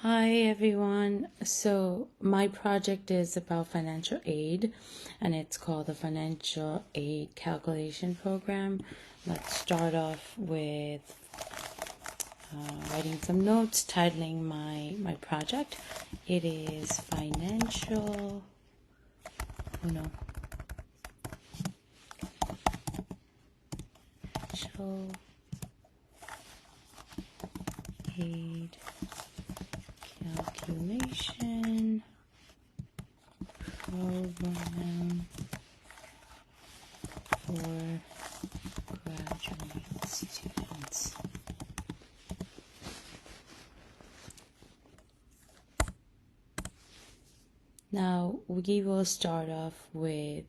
Hi everyone. So my project is about financial aid and it's called the Financial Aid Calculation Program. Let's start off with writing some notes, titling my project. It is financial aid calculation program for graduate students. Now we will start off with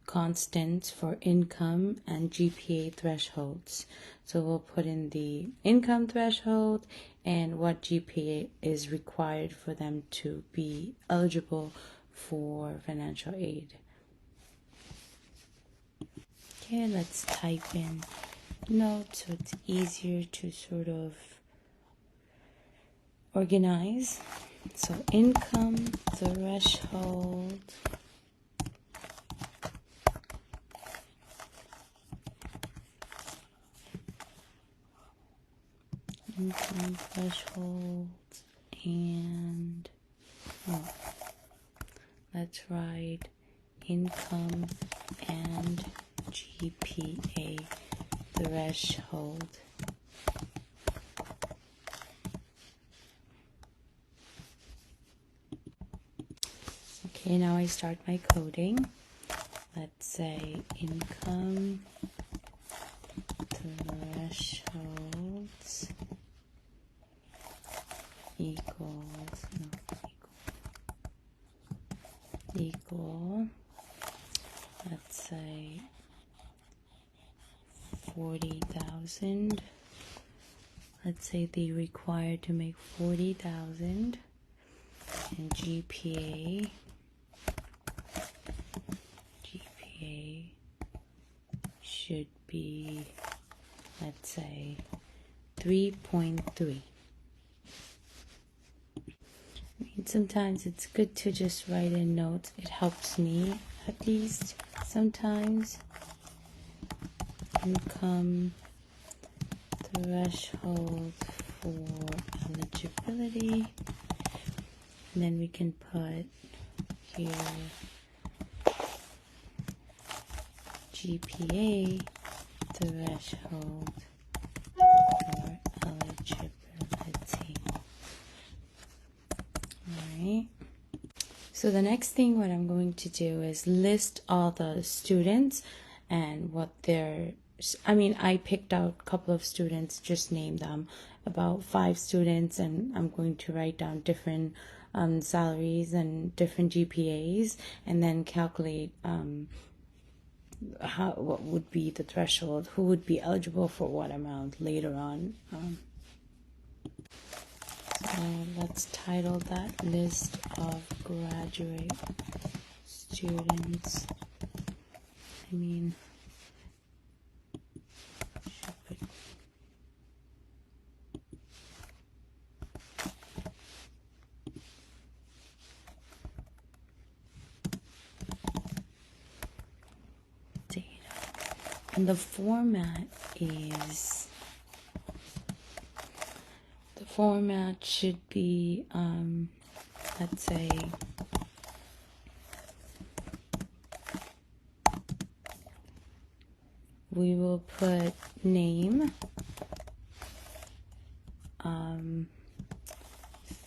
constants for income and GPA thresholds. So we'll put in the income threshold and what GPA is required for them to be eligible for financial aid. Okay, let's type in notes so it's easier to sort of organize. So income threshold, and let's write income and GPA threshold. Okay, now I start my coding. Let's say income thresholds equal, let's say 40,000. Let's say they require to make 40,000, and GPA should be, let's say, 3.3. Sometimes it's good to just write in notes. It helps me, at least, sometimes. Income threshold for eligibility. And then we can put here GPA threshold for eligibility. Alright. So the next thing what I'm going to do is list all the students and what I picked out a couple of students, just named them, about 5 students, and I'm going to write down different salaries and different GPAs, and then calculate what would be the threshold, who would be eligible for what amount later on. So let's title that list of graduate students. And the format should be, let's say, we will put name,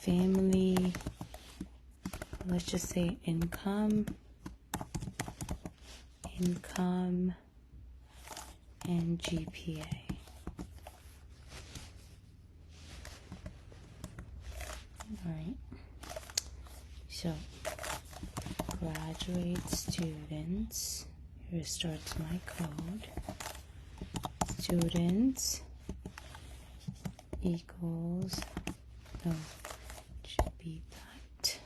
family, let's just say income, and GPA. Alright, so graduate students, here starts my code. Students equals, should be that.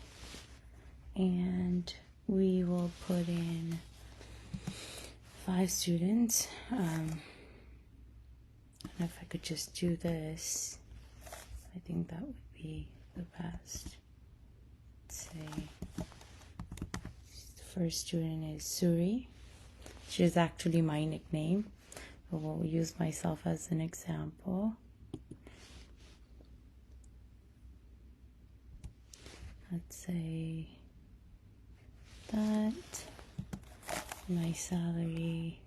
And we will put in 5 students. I don't know if I could just do this. I think that would be the best. Let's say the first student is Suri, which is actually my nickname. So we'll use myself as an example. Let's say that my salary,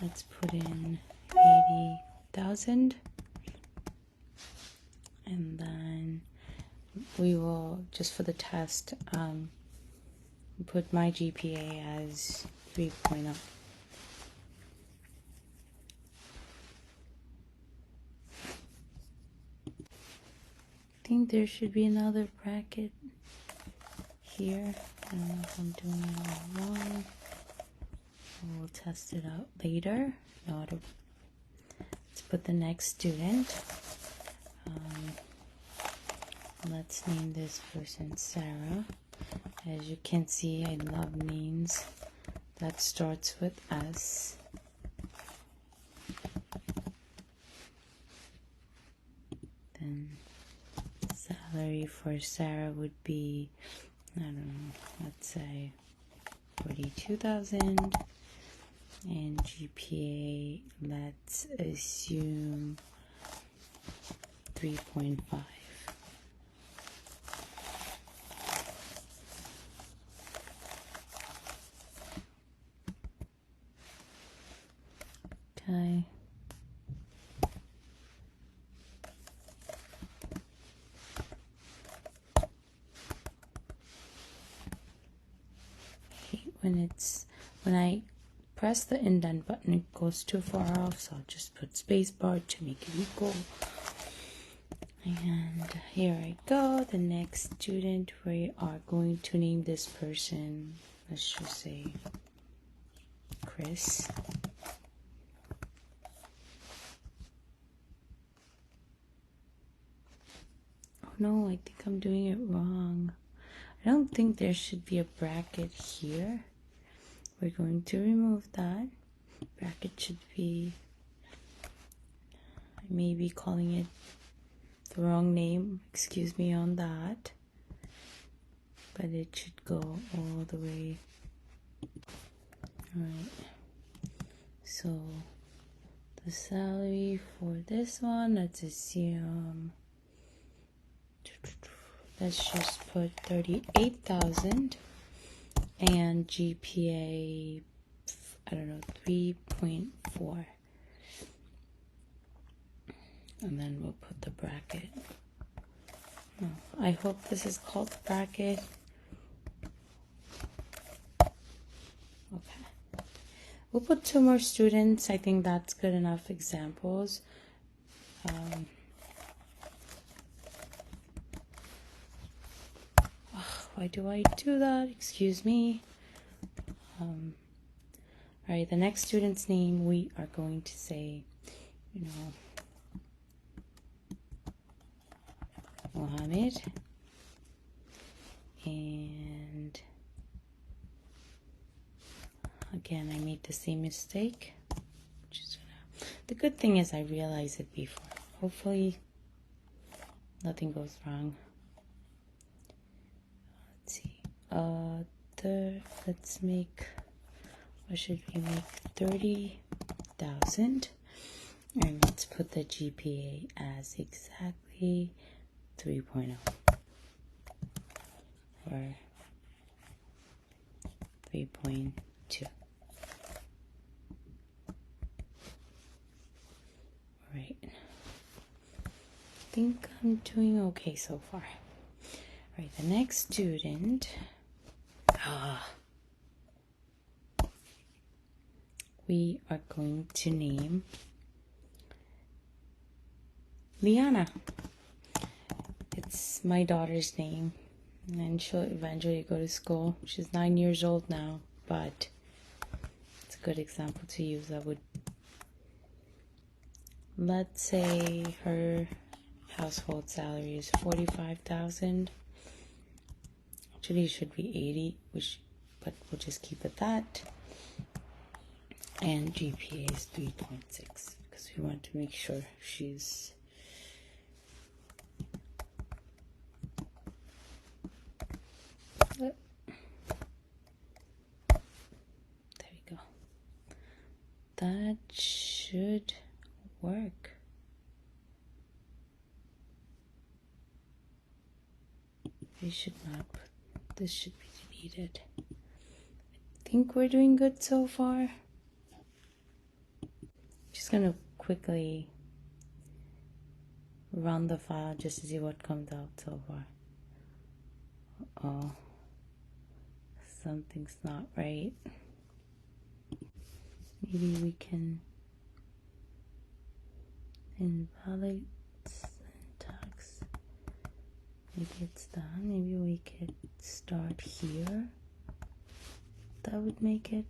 let's put in 80,000, and then we will, just for the test, put my GPA as 3.0. I think there should be another bracket here. I don't know if I'm doing it all wrong. We'll test it out later. Let's put the next student. Let's name this person Sarah. As you can see, I love names that starts with S. Then salary for Sarah would be, I don't know, let's say 42,000, and GPA, let's assume 3.5. Okay. When I press the indent button, it goes too far off, so I'll just put spacebar to make it equal. And here I go. The next student, we are going to name this person, let's just say Chris. Oh no, I think I'm doing it wrong. I don't think there should be a bracket here. We're going to remove that. Bracket should be, I may be calling it the wrong name, excuse me on that, but it should go all the way. Alright, so the salary for this one, let's assume, let's just put 38,000, and GPA, I don't know, 3.4. And then we'll put the bracket. Oh, I hope this is called the bracket. Okay. We'll put 2 more students. I think that's good enough examples. Why do I do that? Excuse me. Alright, the next student's name, we are going to say, Mohammed. And again, I made the same mistake. The good thing is I realized it before. Hopefully nothing goes wrong. Let's see. Let's make, what should we make? 30,000. And let's put the GPA as exactly 3.0 or 3.2. Right. I think I'm doing okay so far. Right, the next student. We are going to name Liana. It's my daughter's name, and she'll eventually go to school. She's 9 years old now, but it's a good example to use. Let's say her household salary is 45,000. Actually, it should be 80, but we'll just keep it that. And GPA is 3.6 because we want to make sure she's We should not put, this should be deleted. I think we're doing good so far. Just gonna quickly run the file just to see what comes out so far. Oh, something's not right. Maybe we can invalidate syntax. Maybe it's that. Maybe we could start here. That would make it.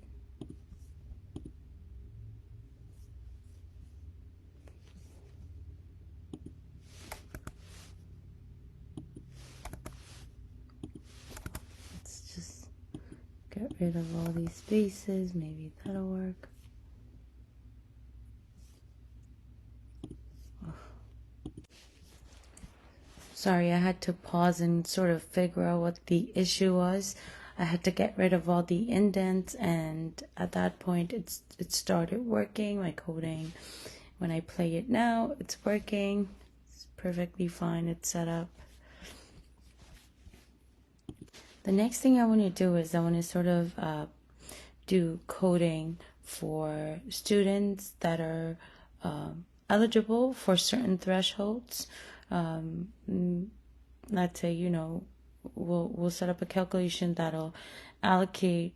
Let's just get rid of all these spaces. Maybe that'll work. Sorry, I had to pause and sort of figure out what the issue was. I had to get rid of all the indents, and at that point it started working, my coding. When I play it now, it's working. It's perfectly fine. It's set up. The next thing I want to do is I want to sort of do coding for students that are eligible for certain thresholds. Let's say, you know, we'll set up a calculation that'll allocate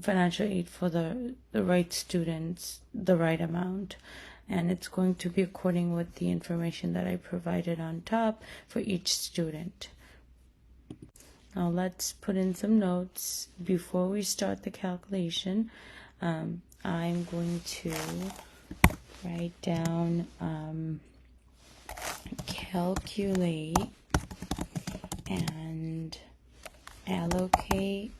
financial aid for the right students, the right amount, and it's going to be according with the information that I provided on top for each student. Now let's put in some notes before we start the calculation. I'm going to write down calculate and allocate.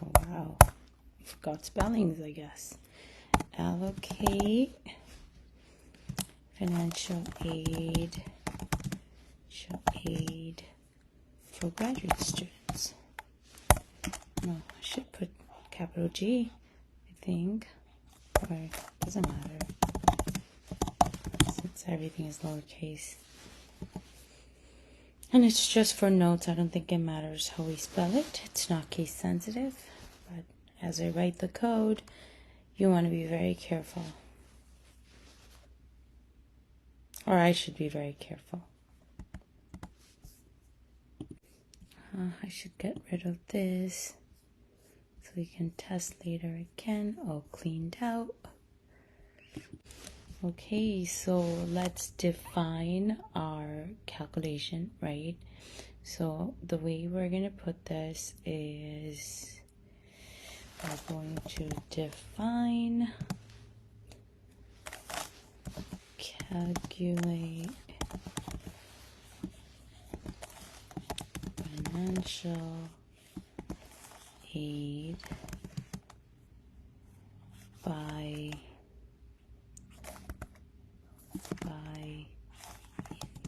Oh wow, I forgot spellings, I guess. Allocate financial aid for graduate students. No, I should put capital G, I think, or it doesn't matter since everything is lowercase. And it's just for notes. I don't think it matters how we spell it. It's not case sensitive. But as I write the code, you want to be very careful. Or I should be very careful. I should get rid of this so we can test later again. All cleaned out. Okay, so let's define our calculation, right? So the way we're going to put this is we're going to define calculate financial aid by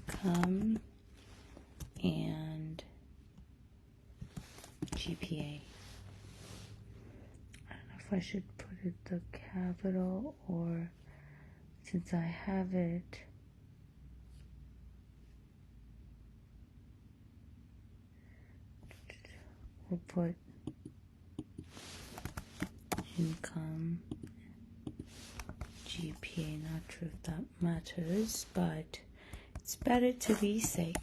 income and GPA. I don't know if I should put it the capital, or since I have it, we'll put income, GPA. Not sure if that matters, but it's better to be safe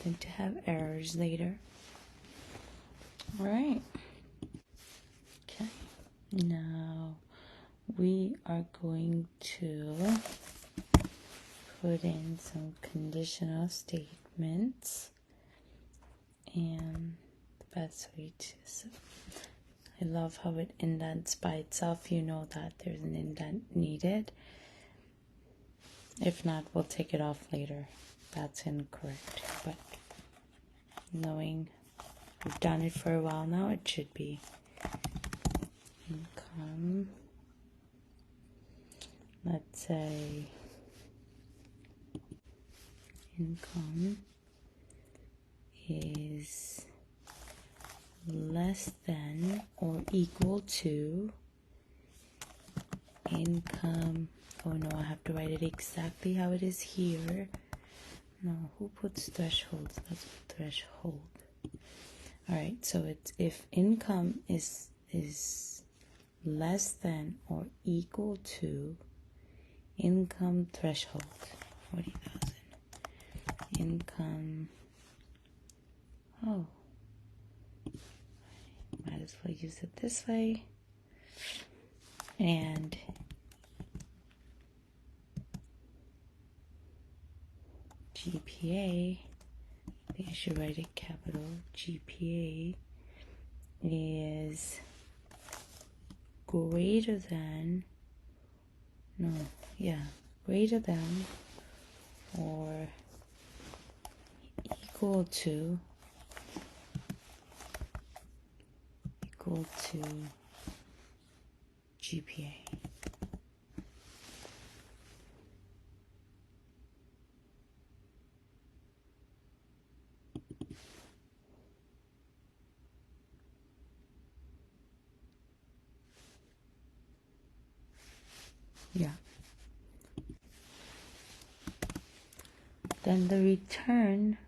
than to have errors later. All right. Okay. Now we are going to put in some conditional statements, and the best way to, I love how it indents by itself. You know that there's an indent needed. If not, we'll take it off later. That's incorrect. But knowing we've done it for a while now, it should be income. Let's say income is less than or equal to income. Oh no, I have to write it exactly how it is here. No, who puts thresholds? Let's put threshold. All right, so it's if income is less than or equal to income threshold, 40,000. Income, oh, might as well use it this way. And GPA, I think I should write it capital. GPA is greater than, greater than or equal to GPA. Yeah. Then the return,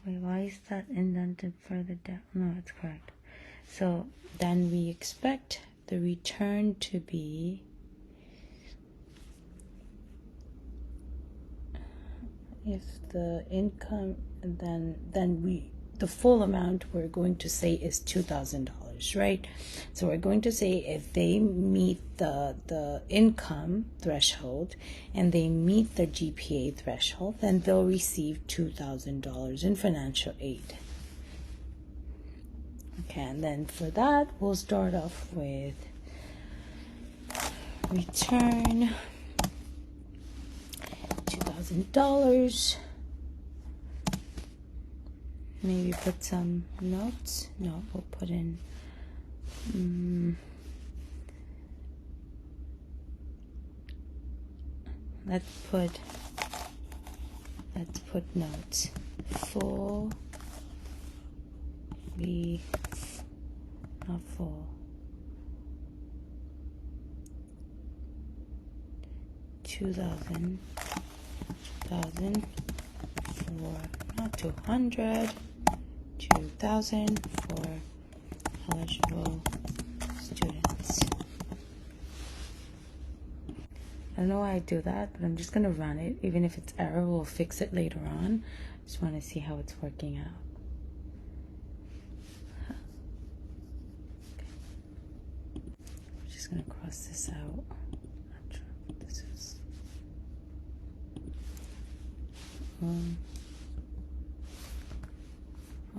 wait, why is that indented further down? No, it's correct. So then we expect the return to be if the income, then the full amount we're going to say is $2,000, right? So we're going to say if they meet the income threshold and they meet the GPA threshold, then they'll receive $2,000 in financial aid. Okay, and then for that, we'll start off with return $2,000. Maybe put some notes. No, we'll put in let's put notes. Full, not full. 2,000 for not 200. 2,000 for eligible students. I don't know why I do that, but I'm just going to run it. Even if it's error, we'll fix it later on. Just want to see how it's working out. Okay. I'm just going to cross this out. Not sure what this is.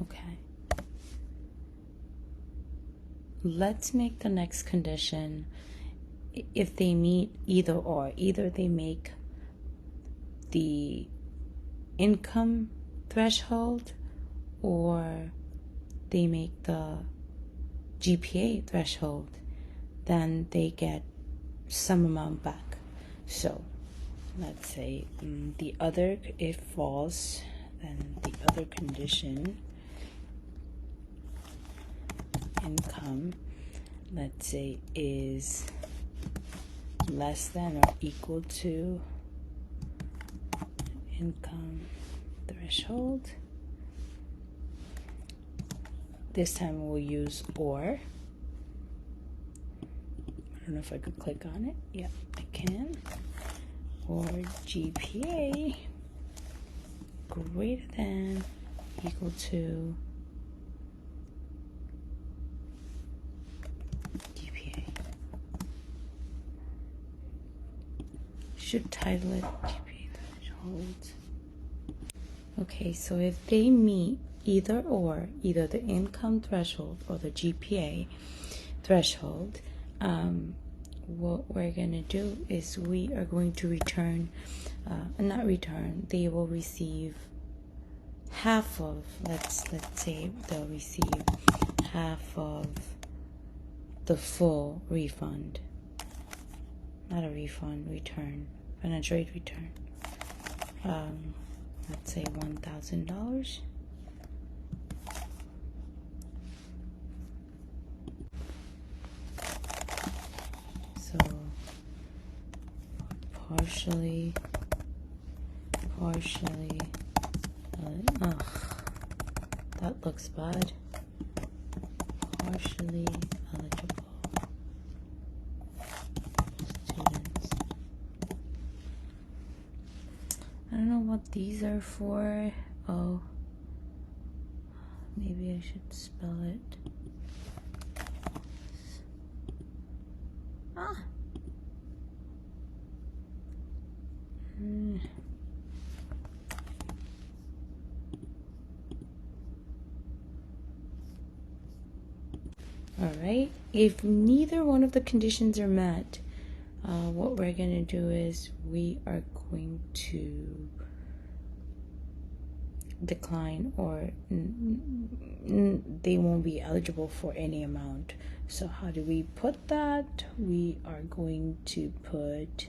Okay. Let's make the next condition if they meet either or. Either they make the income threshold or they make the GPA threshold, then they get some amount back. So let's say the other, if false, then the other condition, income, let's say, is less than or equal to income threshold. This time we'll use or. I don't know if I could click on it. Yeah, I can. Or GPA greater than equal to GPA. Should title it GPA threshold. Okay, so if they meet either or, either the income threshold or the GPA threshold, what we're going to do is we are going to return, they will receive half of, let's say they'll receive half of the full refund. Not a refund, return, financial aid return. Let's say $1,000. So partially, that looks bad. Partially eligible students. I don't know what these are for. Oh, maybe I should spell it. Ah. All right, if neither one of the conditions are met, what we're going to do is we are going to decline, or they won't be eligible for any amount. So how do we put that? We are going to put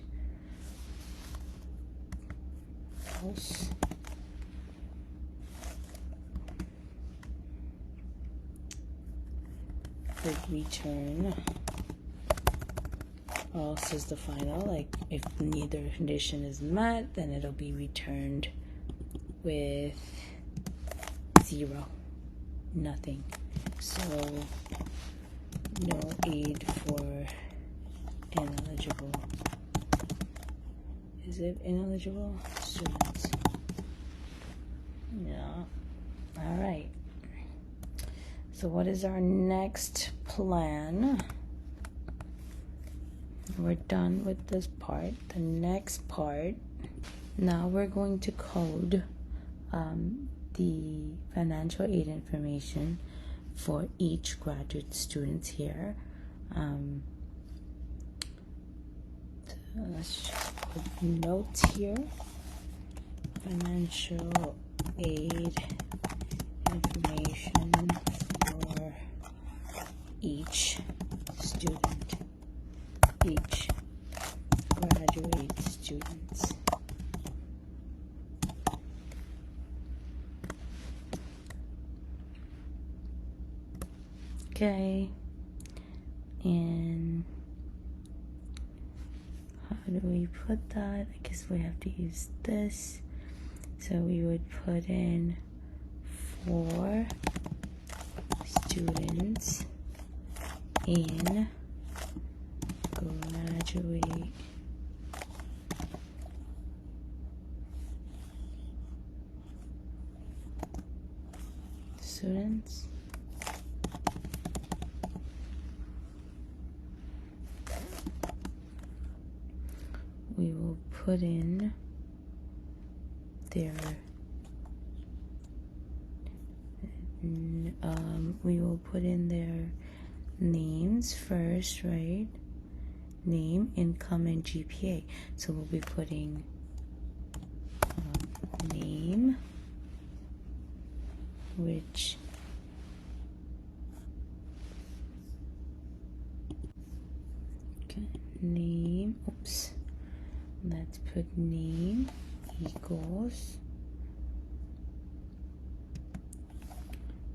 else. With return, else is the final. Like if neither condition is met, then it'll be returned with 0, nothing. So no aid for ineligible. Is it ineligible students? Yeah. All right. So what is our next plan? We're done with this part. The next part, now we're going to code the financial aid information for each graduate student here. Let's just put notes here. Financial aid information for each student, each graduate students. Okay, and how do we put that? I guess we have to use this. So we would put in for students in graduate students. We will put in their we will put in their names first, right? Name, income, and GPA. So we'll be putting name, which name, oops, let's put name equals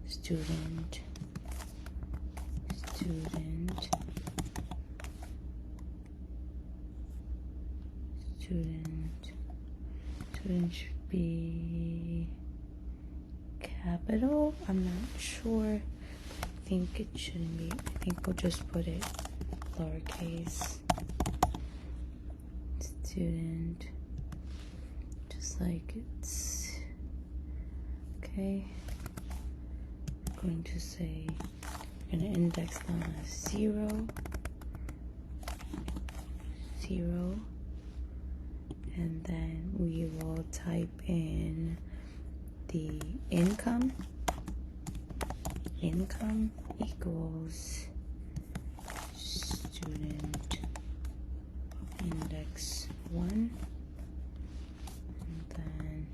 student should be capital. I'm not sure. I think it shouldn't be. I think we'll just put it lowercase. Student, just like it's okay. I'm going to say I'm going to index them as 0, 0, and then we will type in the income equals student index 1, and then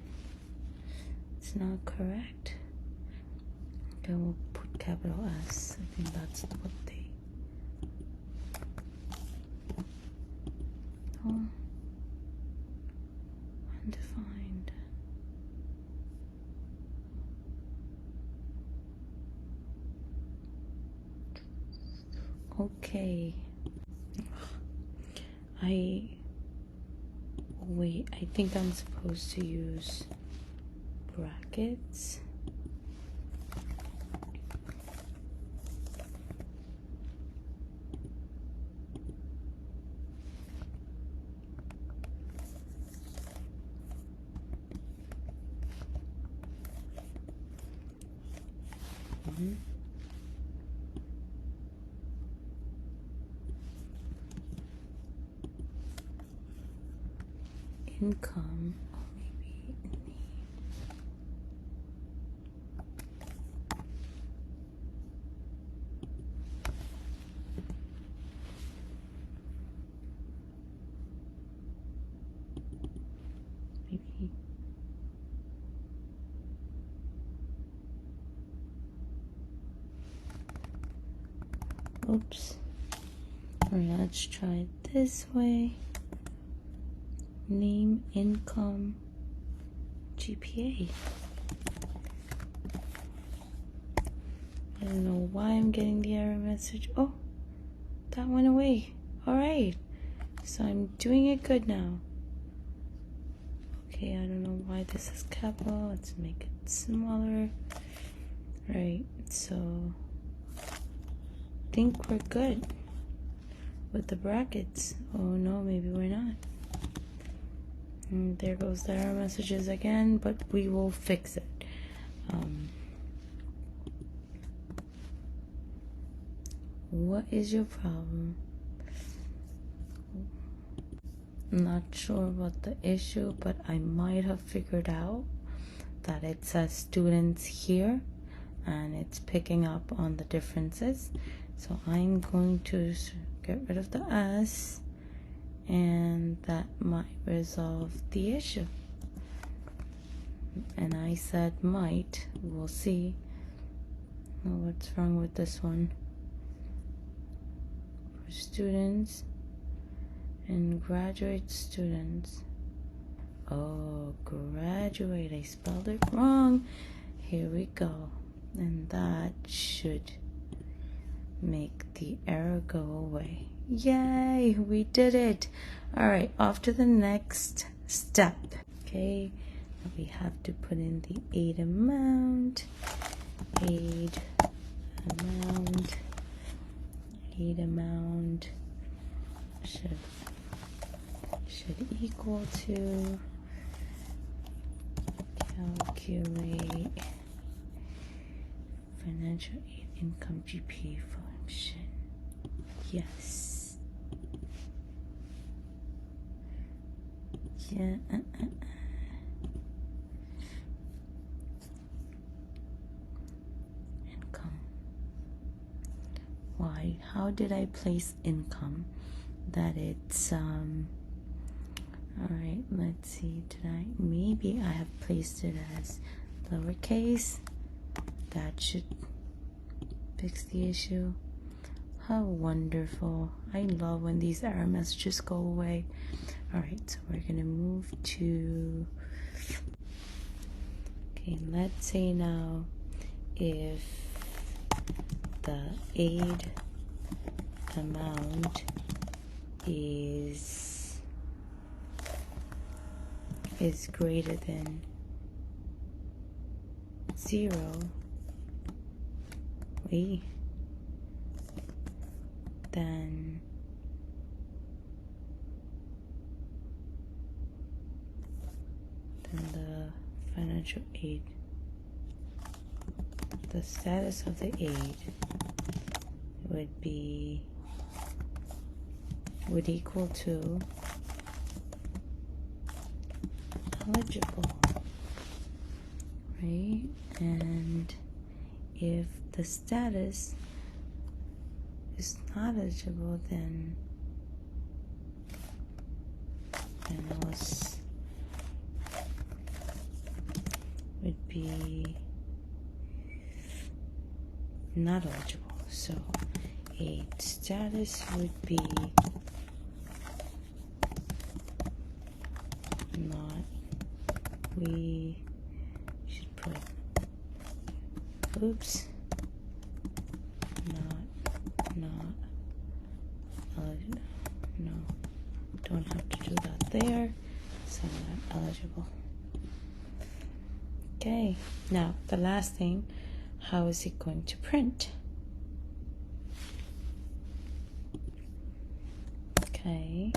it's not correct. Okay, we'll put capital S. I think that's what they undefined. Okay. I think I'm supposed to use brackets. income, or maybe maybe oops. Alright, let's try it this way. Name, income, GPA. I don't know why I'm getting the error message. Oh, that went away. Alright, so I'm doing it good now. Okay, I don't know why this is capital. Let's make it smaller. Right, so I think we're good with the brackets. Oh no, maybe we're not. And there goes the error messages again, but we will fix it. What is your problem? I'm not sure what the issue, but I might have figured out that it says students here and it's picking up on the differences. So I'm going to get rid of the S, and that might resolve the issue. And I said might. We'll see. Oh, what's wrong with this one? For students and graduate students. Oh, graduate. I spelled it wrong. Here we go. And that should make the error go away. Yay, we did it. All right, off to the next step. Okay, now we have to put in the aid amount. Aid amount should equal to calculate financial aid income GPA function. Yes. Yeah. Income. Why? How did I place income? That it's all right, let's see. Maybe I have placed it as lowercase. That should fix the issue. How wonderful. I love when these error messages go away. Alright, so we're gonna move to, okay, let's say now if the aid amount is greater than 0, then the financial aid, the status of the aid would equal to eligible, right? And if the status is not eligible, then else would be not eligible. So aid status would be not, we should put, oops, not eligible. No, don't have to do that there. So not eligible. Okay, now the last thing, how is it going to print? Okay.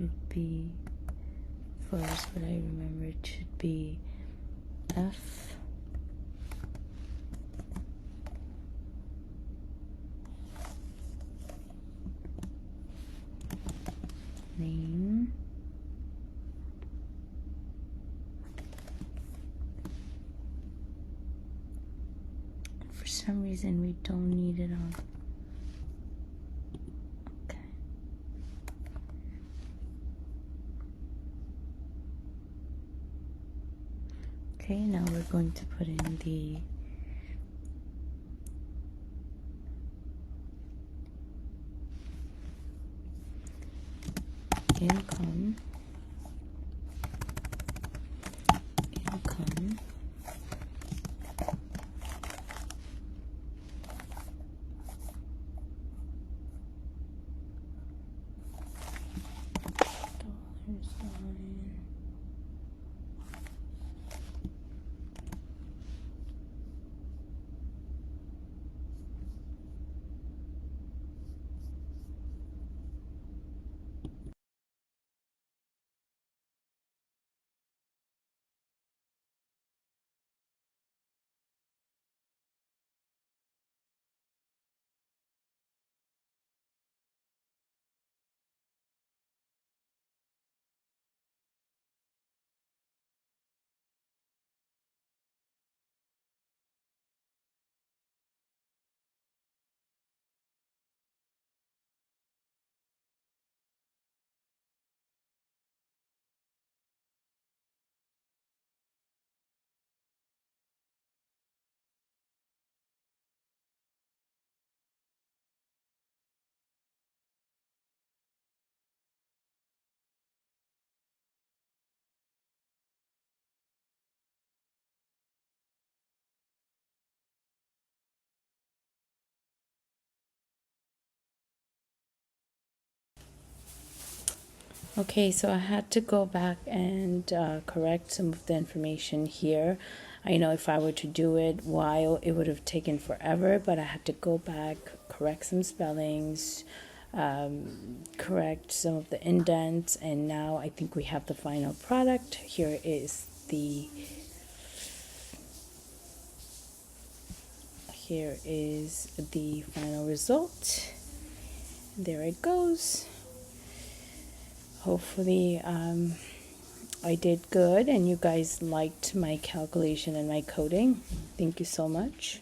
should be first, but I remember it should be F. Name. For some reason we don't need it on. Okay. Okay, now we're going to put in the income. Okay, so I had to go back and correct some of the information here. I know if I were to do it while it would have taken forever, but I had to go back, correct some spellings, correct some of the indents, and now I think we have the final product. Here is the final result. There it goes. Hopefully I did good and you guys liked my calculation and my coding. Thank you so much.